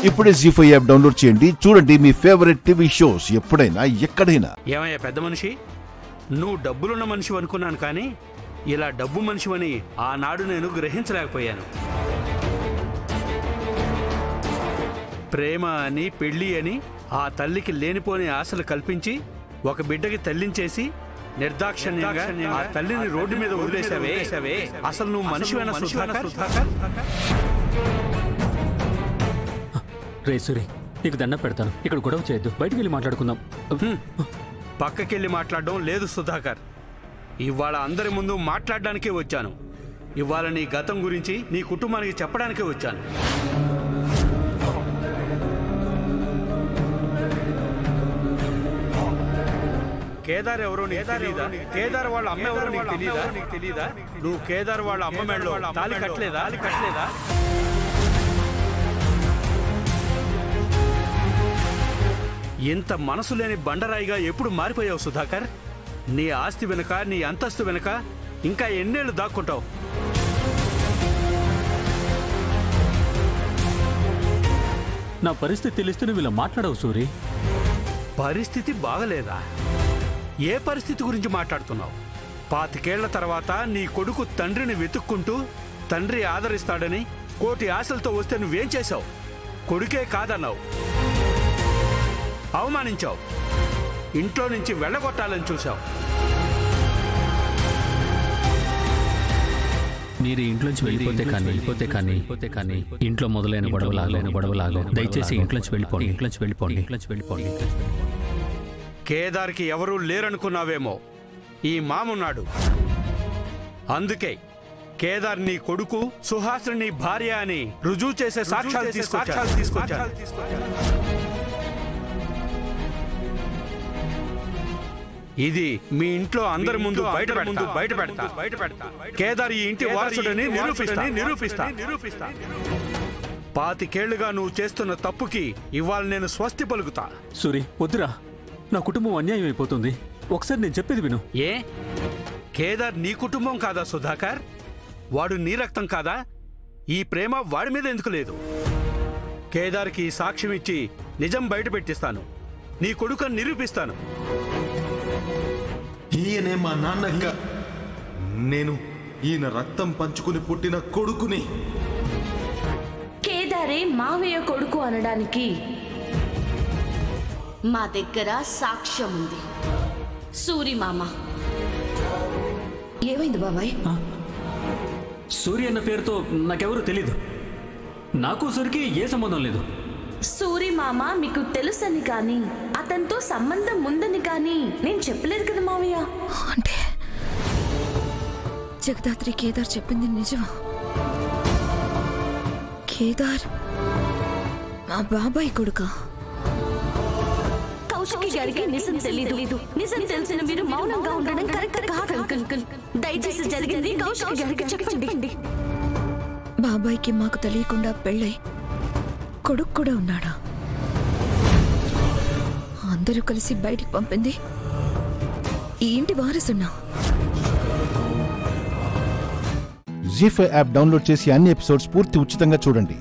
ఇప్పుడే జీ5 app download చేయండి. చూడండి మీ ఫేవరెట్ టీవీ షోస్ ఎప్పుడైనా ఎక్కడైనా. ఏమయ్యా పెద్ద మనిషి, నువ్వు డబ్బులున్న మనిషి అనుకున్నాను, కానీ ఇలా డబ్బు మనిషివని ఆనాడు నేను గ్రహించలేకపోయాను. ప్రేమ అని, పెళ్లి అని ఆ తల్లికి లేనిపోని ఆశలు కల్పించి ఒక బిడ్డకి తల్లించేసి నిర్దాక్షిణ్యంగా ఆ తల్లిని రోడ్డు మీద వదిలేసావే. అసలు నువ్వు మనిషివేనా సుధాకర్? రే సూరి, నీకు దండం పెడతాను, ఇక్కడ గొడవ చేయొద్దు, బయటికి వెళ్ళి మాట్లాడుకుందాం. పక్కకెళ్ళి మాట్లాడడం లేదు సుధాకర్. ఇవాళ అందరి ముందు మాట్లాడడానికే వచ్చాను. ఇవాళ నీ గతం గురించి నీ కుటుంబానికి చెప్పడానికే వచ్చాను. కేదార్ ఎవరో నీకు తెలీదా? కేదార్ వాళ్ళ అమ్మ ఎవరో నీకు తెలీదా? నువ్వు కేదార్ వాళ్ళ అమ్మ మెడలో తాళి కట్టలేదా? ఇంత మనసు లేని బండరాయిగా ఎప్పుడు మారిపోయావు సుధాకర్? నీ ఆస్తి వెనుక, నీ అంతస్తు వెనుక ఇంకా ఎన్నేళ్లు దాక్కుంటావు? నా పరిస్థితి తెలిస్తే నువ్వు ఇలా మాట్లాడవు సూరి. పరిస్థితి బాగలేదా? ఏ పరిస్థితి గురించి మాట్లాడుతున్నావు? 25 ఏళ్ల తర్వాత నీ కొడుకు తండ్రిని వెతుక్కుంటూ తండ్రి ఆదరిస్తాడని కోటి ఆశలతో వస్తే నువ్వేం చేశావు? కొడుకే కాదన్నావు, అవమానించావు, ఇంట్లో నుంచి వెళ్ళగొట్టాలని చూశావు. మీరు ఇంట్లోంచి వెళ్ళిపోతే కానీ ఇంట్లో మొదలైన గొడవలాగో దయచేసి ఇంట్లోంచి వెళ్ళిపోండి. కేదార్కి ఎవరూ లేరనుకున్నావేమో, ఈ మామున్నాడు. అందుకే కేదార్ నీ కొడుకు, సుహాసిని నీ భార్య అని రుజువు చేసే సాక్ష్యాలు తీసుకొచ్చాడు. ఇది మీ ఇంట్లో అందరి ముందు బయట పెడతా. కేదార్ ఈ ఇంటి వారసుడని నిరూపిస్తా. 25 ఏళ్లుగా నువ్వు చేస్తున్న తప్పుకి ఇవాళ నేను స్వస్తి పలుకుతా. సూరి వద్దురా, నా కుటుంబం అన్యాయం అయిపోతుంది. ఒకసారి నేను చెప్పేది విను. ఏ కేదార్ నీ కుటుంబం కాదా సుధాకర్? వాడు నీ రక్తం కాదా? ఈ ప్రేమ వాడి మీద ఎందుకు లేదు? కేదార్కి సాక్ష్యం ఇచ్చి నిజం బయట పెట్టిస్తాను, నీ కొడుకుని నిరూపిస్తాను. ఈయనే మా నాన్నక్క. నేను ఈయన రక్తం పంచుకుని పుట్టిన కొడుకుని. కేదారే మావయ్య కొడుకు అనడానికి మా దగ్గర సాక్ష్యం ఉంది. సూరి మామ. ఏమైంది బాబాయ్? సూరి అన్న పేరుతో నాకెవరూ తెలీదు. నాకు సూరికి ఏ సంబంధం లేదు. సూరి మామ మీకు తెలుసని కానీ అతనితో సంబంధం ఉందని కానీ నేను చెప్పలేదు కదా మావయ్య. అంటే జగదాత్రి కేదార్ చెప్పింది నిజమా? కేదార్ మా బాబాయ్ కొడుకా? కౌశికి గారికి నిజం తెలీదు. నిజం తెలిసిన మీరు మౌనంగా ఉండడం కరెక్ట్ కాదు అంకుల్. దయచేసి జరిగింది కౌశికి గారికి చెప్పండి. బాబాయ్కి మాకు తెలియకుండా పెళ్ళై కొడుకు కూడా ఉన్నాడా? అందరూ కలిసి బయటికి పంపింది ఈ ఇంటి వారసున్నా. జీ5 యాప్ డౌన్లోడ్ చేసి అన్ని ఎపిసోడ్స్ పూర్తి ఉచితంగా చూడండి.